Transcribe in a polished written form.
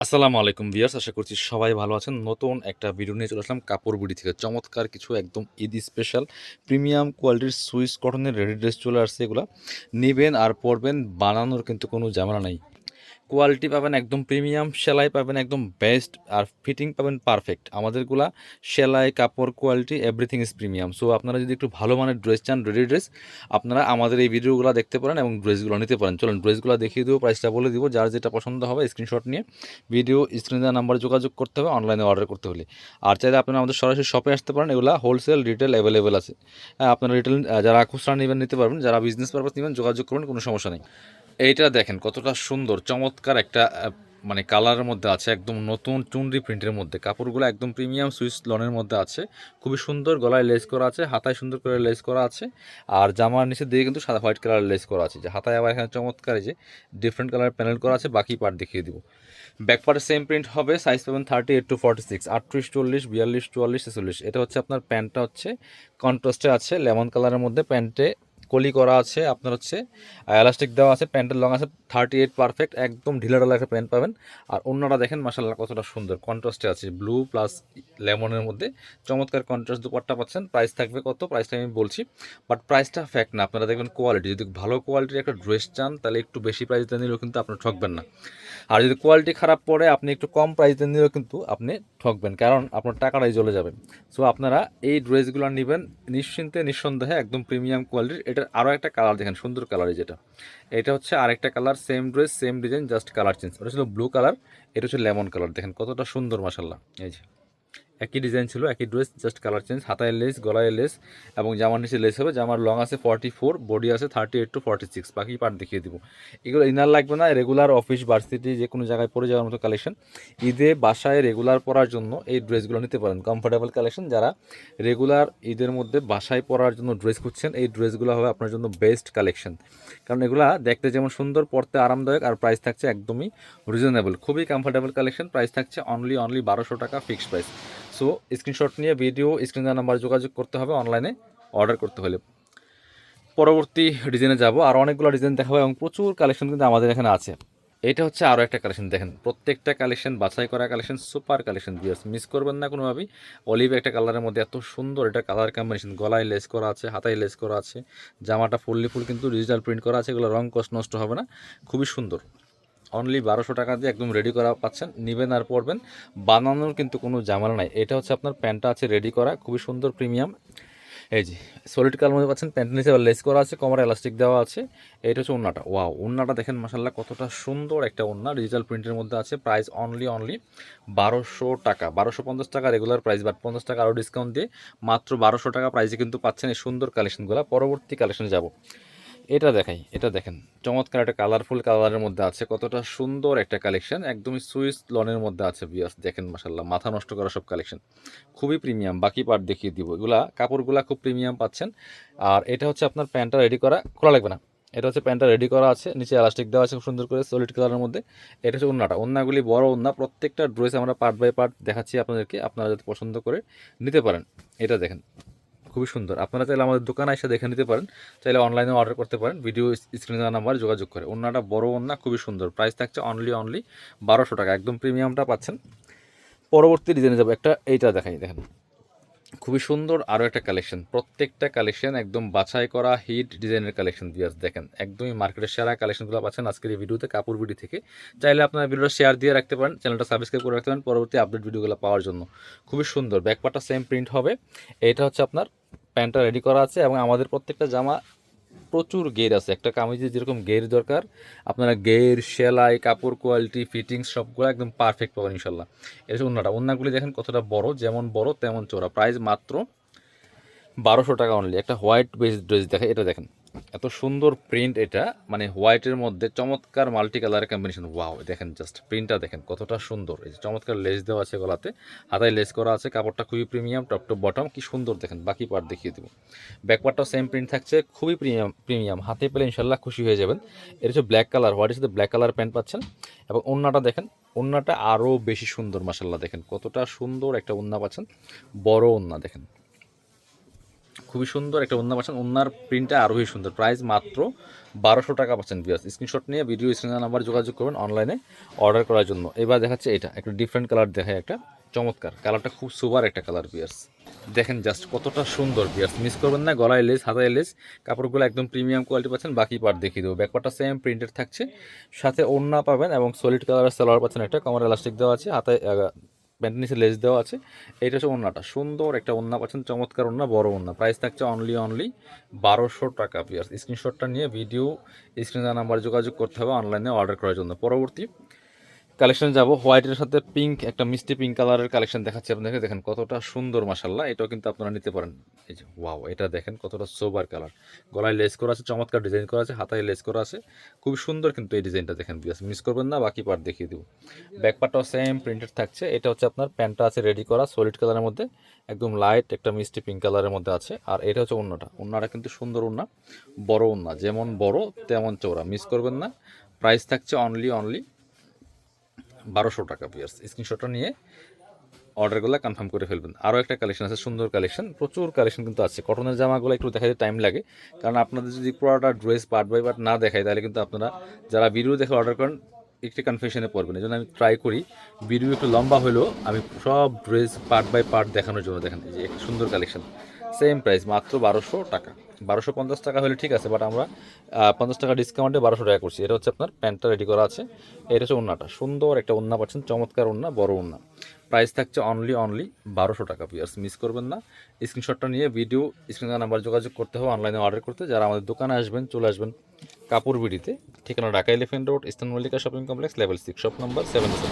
আসসালামু আলাইকুম ভিউয়ার্স, আশা করছি সবাই ভালো আছেন। নতুন একটা ভিডিও নিয়ে চলে আসলাম কাপড় বিডি থেকে। চমৎকার কিছু একদম ঈদ স্পেশাল প্রিমিয়াম কোয়ালিটির সুইস কটনের রেডি ড্রেস চলে আসছে। এগুলা নেবেন আর পরবেন, বানানোর কিন্তু কোনো ঝামেলা নাই। কোয়ালিটি পাবেন একদম প্রিমিয়াম, সেলাই পাবেন একদম বেস্ট, আর ফিটিং পাবেন পারফেক্ট। আমাদেরগুলা সেলাই, কাপড়, quality everything is premium. So আপনারা যদি একটু ভালো মানের ড্রেস চান, রেডি ড্রেস, আপনারা আমাদের এই ভিডিওগুলো দেখতে পারেন এবং ড্রেসগুলো নিতে পারেন। চলুন ড্রেসগুলো দেখিয়ে দেবো, প্রাইসটা বলে দিব। যার যেটা পছন্দ হবে স্ক্রিনশট নিয়ে ভিডিও স্ক্রিনে দেওয়া নাম্বারে যোগাযোগ করতে হবে অনলাইনে অর্ডার করতে হলে। আর চাইলে আপনারা আমাদের সরাসরি শপে আসতে পারেন। এগুলা হোলসেল রিটেল অ্যাভেলেবেল আছে। হ্যাঁ, আপনারা রিটেল যারা খুচরা নেবেন নিতে পারবেন, যারা বিজনেস পারপাস নেবেন যোগাযোগ করবেন, কোনো সমস্যা নেই। এইটা দেখেন কতটা সুন্দর, চমৎকার একটা মানে কালারের মধ্যে আছে, একদম নতুন চুনরি প্রিন্টের মধ্যে। কাপড়গুলো একদম প্রিমিয়াম সুইস লনের মধ্যে আছে, খুবই সুন্দর। গলায় লেস করা আছে, হাতায় সুন্দর করে লেস করা আছে, আর জামার নিচে দিয়ে কিন্তু সাদা হোয়াইট কালার লেস করা আছে। যে হাতায় আবার এখানে চমৎকার এই যে ডিফারেন্ট কালার প্যানেল করা আছে। বাকি পার্ট দেখিয়ে দিব। ব্যাক পার্টে সেম প্রিন্ট হবে, সাইজ পাবেন 38 to 46, 38, 40, 42, 44, 46। এটা হচ্ছে আপনার প্যান্টটা হচ্ছে কন্ট্রাস্টে আছে, লেমন কালারের মধ্যে। প্যান্টে কলি করা আছে, আপনার হচ্ছে এলাস্টিক দেওয়া আছে। প্যান্টের লং আছে 38, পারফেক্ট একদম ঢিলাঢালা একটা প্যান্ট পাবেন। আর অন্যটা দেখেন মাশাআল্লাহ কতটা সুন্দর কন্ট্রাস্টে আছে, ব্লু প্লাস লেমনের মধ্যে চমৎকার কন্ট্রাস্ট দুপাট্টা পাচ্ছেন। প্রাইস থাকবে কত, প্রাইসটা আমি বলছি, বাট প্রাইসটা ফ্যাক্ট না। আপনারা দেখবেন কোয়ালিটি, যদি ভালো কোয়ালিটির একটা ড্রেস চান তাহলে একটু বেশি প্রাইসটা নিলেও কিন্তু আপনারা ঠকবেন না। আর যদি কোয়ালিটি খারাপ পড়ে আপনি একটু কম প্রাইসে নিলেও কিন্তু আপনি ঠকবেন, কারণ আপনার টাকাটাই চলে যাবে। সো আপনারা এই ড্রেসগুলো নেবেন নিশ্চিন্তে, নিঃসন্দেহে, একদম প্রিমিয়াম কোয়ালিটির। এটার আরও একটা কালার দেখেন, সুন্দর কালারই যেটা। এটা হচ্ছে আরেকটা colour, same dress same design, just colour change. ওটা ছিল ব্লু কালার, এটা হচ্ছে লেমন কালার। দেখেন কতটা সুন্দর মাশাল্লাহ। এই যে একই ডিজাইন ছিল, একই ড্রেস, জাস্ট কালার চেঞ্জ। হাতায় লেস, গলায় লেস এবং জামার নিচে লেস হবে। জামার লং আছে 44, বডি আছে 38 to 46। বাকি পার্ট দেখিয়ে দিব। এগুলো ইনার লাগবে না, রেগুলার অফিস, ভার্সিটি যে কোনো জায়গায় পরে যাওয়ার মতো কালেকশন। ঈদে বাসায় রেগুলার পরার জন্য এই ড্রেসগুলো নিতে পারেন, কমফোর্টেবল কালেকশন। যারা রেগুলার ঈদের মধ্যে বাসায় পরার জন্য ড্রেস খুঁজছেন, এই ড্রেসগুলো হবে আপনার জন্য বেস্ট কালেকশন। কারণ এগুলা দেখতে যেমন সুন্দর, পরতে আরামদায়ক, আর প্রাইস থাকছে একদমই রিজনেবল, খুবই কমফোর্টেবল কালেকশন। প্রাইস থাকছে অনলি 1200 টাকা ফিক্সড প্রাইস। সো স্ক্রিনশট নিয়ে ভিডিও স্ক্রিন দেওয়া নাম্বার যোগাযোগ করতে হবে অনলাইনে অর্ডার করতে হলে। পরবর্তী ডিজাইনে যাব, আর অনেকগুলো ডিজাইন দেখাবো এবং প্রচুর কালেকশন কিন্তু আমাদের এখানে আছে। এটা হচ্ছে আরও একটা কালেকশন, দেখেন প্রত্যেকটা কালেকশন বাছাই করা collection, super collection viewers, miss করবেন না কোনোভাবেই। অলিভ একটা কালারের মধ্যে এত সুন্দর এটা কালার কম্বিনেশন, গলায় লেস করা আছে, হাতায় লেস করা আছে, জামাটা ফুললি ফুল কিন্তু ডিজিটাল প্রিন্ট করা আছে। এগুলো রং কষ্ট নষ্ট হবে না, খুবই সুন্দর। অনলি 1200 টাকা দিয়ে একদম রেডি করা পাচ্ছেন, নেবেন আর পরবেন, বানানোর কিন্তু কোনো ঝামেলা নাই। এটা হচ্ছে আপনার প্যান্টটা আছে রেডি করা, খুবই সুন্দর প্রিমিয়াম। এই যে সলিড কালার মধ্যে পাচ্ছেন, প্যান্টের নিচে লেস করা আছে, কোমরে এলাস্টিক দেওয়া আছে। এটা হচ্ছে ওন্নাটা, ওয়াও ওন্নাটা দেখেন মাশাল্লাহ কতটা সুন্দর একটা ওন্না, ডিজিটাল প্রিন্টের মধ্যে আছে। প্রাইস অনলি 1200 টাকা, 1250 টাকা রেগুলার প্রাইস, বাট 50 টাকা আরও ডিসকাউন্ট দিয়ে মাত্র 1200 টাকা প্রাইসে কিন্তু পাচ্ছেন এই সুন্দর কালেকশনগুলো। পরবর্তী কালেকশনে যাব, এটা দেখাই। এটা দেখেন চমৎকার একটা কালারফুল কালারের মধ্যে আছে, কতটা সুন্দর একটা কালেকশন, একদমই সুইস লনের মধ্যে আছে বিয়াস। দেখেন মাশাল্লাহ মাথা নষ্ট করা সব কালেকশন, খুবই প্রিমিয়াম। বাকি পার্ট দেখিয়ে দিব, এগুলা কাপড়গুলা খুব প্রিমিয়াম পাচ্ছেন। আর এটা হচ্ছে আপনার প্যান্টটা রেডি করা, খোলা লাগবে না। এটা হচ্ছে প্যান্টটা রেডি করা আছে, নিচে এলাস্টিক দেওয়া আছে খুব সুন্দর করে সলিড কালারের মধ্যে। এটা হচ্ছে ওন্নাটা, ওন্নাগুলি বড় ওন্না। প্রত্যেকটা ড্রেস আমরা পার্ট বাই পার্ট দেখাচ্ছি আপনাদেরকে, আপনারা যাতে পছন্দ করে নিতে পারেন। এটা দেখেন খুবই সুন্দর। আপনারা চাইলে আমাদের দোকানে এসে দেখে নিতে পারেন, চাইলে অনলাইনে অর্ডার করতে পারেন ভিডিও স্ক্রিনে দেওয়া নাম্বার যোগাযোগ করে। ওন্নাটা বড় ওন্না, খুবই সুন্দর। প্রাইস থাকছে অনলি 1200 টাকা, একদম প্রিমিয়ামটা পাচ্ছেন। পরবর্তী ডিজাইনে যাবো, একটা এইটা দেখাই। দেখেন খুবই সুন্দর আরও একটা কালেকশন, প্রত্যেকটা কালেকশন একদম বাছাই করা হিট ডিজাইনের কালেকশন ভিউয়ার্স। দেখেন একদমই মার্কেটের সেরা কালেকশনগুলো পাচ্ছেন আজকের এই ভিডিওতে, কাপড় ভিডিও থেকে। চাইলে আপনার ভিডিওটা শেয়ার দিয়ে রাখতে পারেন, চ্যানেলটা সাবস্ক্রাইব করে রাখতে পারেন পরবর্তী আপডেট ভিডিওগুলো পাওয়ার জন্য। খুবই সুন্দর, ব্যাকপার্টটা সেম প্রিন্ট হবে। এটা হচ্ছে আপনার প্যান্টটা রেডি করা আছে, এবং আমাদের প্রত্যেকটা জামা প্রচুর গের আছে। একটা কামিজে যেরকম গের দরকার, আপনারা গের, সেলাই, কাপড় কোয়ালিটি, ফিটিংস সবগুলো একদম পারফেক্ট পাবেন ইনশাল্লাহ। এটা হচ্ছে ওন্নাটা, ওন্নাগুলি দেখেন কতটা বড়, যেমন বড় তেমন চওড়া। প্রাইস মাত্র 1200 টাকা অনলি। একটা হোয়াইট বেস ড্রেস দেখে, এটা দেখেন এত সুন্দর প্রিন্ট, এটা মানে হোয়াইটের মধ্যে চমৎকার মাল্টি কালার কম্বিনেশন। ওয়াও দেখেন জাস্ট প্রিন্টটা দেখেন কতটা সুন্দর। এই যে চমৎকার লেস দেওয়া আছে গলাতে, হাতায় লেস করা আছে, কাপড়টা খুবই প্রিমিয়াম, টপ টু বটম কি সুন্দর দেখেন। বাকি পার্ট দেখিয়ে দেবো। ব্যাকপার্টটাও সেম প্রিন্ট থাকছে, খুবই প্রিমিয়াম হাতে পেলে ইনশাল্লাহ খুশি হয়ে যাবেন। এটা হচ্ছে ব্ল্যাক কালার, হোয়াইটের সাথে ব্ল্যাক কালার প্যান্ট পাচ্ছেন। এবং ওন্নাটা দেখেন, ওন্নাটা আরও বেশি সুন্দর মাশাল্লাহ। দেখেন কতটা সুন্দর একটা ওন্না পাচ্ছেন, বড় ওন্না দেখেন, খুবই সুন্দর একটা ওড়না পাচ্ছেন, ওড়নার প্রিন্টটা আরোই সুন্দর, প্রাইস মাত্র 1200 টাকা পাচ্ছেন ভিউয়ার্স। স্ক্রিনশট নিয়ে ভিডিও স্ক্রিনের নাম্বার যোগাযোগ করবেন অনলাইনে অর্ডার করার জন্য। এবার দেখাচ্ছে এটা একটা ডিফারেন্ট কালার, দেখায় একটা চমৎকার কালারটা, খুব সুপার একটা কালার ভিউয়ার্স। দেখেন জাস্ট কতটা সুন্দর ভিউয়ার্স, মিস করবেন না। গলায় লেস, হাতায় লেস, কাপড়গুলো একদম প্রিমিয়াম কোয়ালিটি পাচ্ছেন। বাকি পার্ট দেখিয়ে দেবো, ব্যাকপার্টটা সেম প্রিন্টেড থাকছে, সাথে ওড়না পাবেন এবং সলিড কালারের সালোয়ার পাচ্ছেন, একটা কমার এলাস্টিক দেওয়া আছে, হাতায় প্যান্টের নিচে লেস দেওয়া আছে। এইটা হচ্ছে ওড়নাটা, সুন্দর একটা ওড়না পাচ্ছেন, চমৎকার ওড়না, বড় ওড়না। প্রাইস থাকছে অনলি 1200 টাকা ভিউয়ার্স। স্ক্রিনশটটা নিয়ে ভিডিও স্ক্রিনের নাম্বার যোগাযোগ করতে হবে অনলাইনে অর্ডার করার জন্য। পরবর্তী কালেকশনে যাব, হোয়াইটের সাথে পিঙ্ক, একটা মিষ্টি পিঙ্ক কালারের কালেকশন দেখাচ্ছি আপনাদেরকে। দেখেন কতটা সুন্দর, মাশাল্লাহ। এটাও কিন্তু আপনারা নিতে পারেন। এই যে ওয়াও, এটা দেখেন কতটা সোবার কালার, গলায় লেস করা আছে, চমৎকার ডিজাইন করা আছে, হাতায় লেস করা আছে, খুবই সুন্দর কিন্তু এই ডিজাইনটা দেখেন, মিস করবেন না। বাকি পার্ট দেখিয়ে দিব, ব্যাক পার্টটাও সেম প্রিন্টেড থাকছে। এটা হচ্ছে আপনার প্যান্টটা আছে রেডি করা সলিড কালারের মধ্যে, একদম লাইট একটা মিষ্টি পিঙ্ক কালারের মধ্যে আছে। আর এটা হচ্ছে ওড়নাটা, ওড়নাটা কিন্তু সুন্দর ওড়না, বড় ওড়না, যেমন বড় তেমন চওড়া, মিস করবেন না। প্রাইস থাকছে অনলি 1200 টাকা ভিউয়ার্স। স্ক্রিনশটটা নিয়ে অর্ডারগুলো কনফার্ম করে ফেলবেন। আরও একটা কালেকশন আছে, সুন্দর কালেকশন, প্রচুর কালেকশন কিন্তু আছে। কটনের জামাগুলো একটু দেখাতে টাইম লাগে, কারণ আপনাদের যদি পুরোটা ড্রেস পার্ট বাই পার্ট না দেখায়, তাহলে কিন্তু আপনারা যারা ভিডিও দেখে অর্ডার করেন একটু কনফিউশনে পড়বেন। এই জন্য আমি ট্রাই করি ভিডিও একটু লম্বা হলেও আমি সব ড্রেস পার্ট বাই পার্ট দেখানোর জন্য। দেখেন এই যে একটা সুন্দর কালেকশন, সেম প্রাইস মাত্র 1200 টাকা। 1250 টাকা হলে ঠিক আছে, বাট আমরা 50 টাকা ডিসকাউন্টে 1200 টাকা করছি। এটা হচ্ছে আপনার প্যান্টটা রেডি করা আছে, এটা হচ্ছে ওড়নাটা, সুন্দর একটা ওড়না পাচ্ছেন, চমৎকার ওড়না, বড় ওড়না। প্রাইস থাকছে অনলি 1200 টাকা ভিউয়ার্স, মিস করবেন না। স্ক্রিনশটটা নিয়ে ভিডিও স্ক্রিনের নাম্বার যোগাযোগ করতে হবে অনলাইনে অর্ডার করতে। যারা আমাদের দোকানে আসবেন, চলে আসবেন কাপড় বিডিতে, ঠিকানা Dhaka elephant road, eastern Mallika shopping complex, level 6, shop number 77।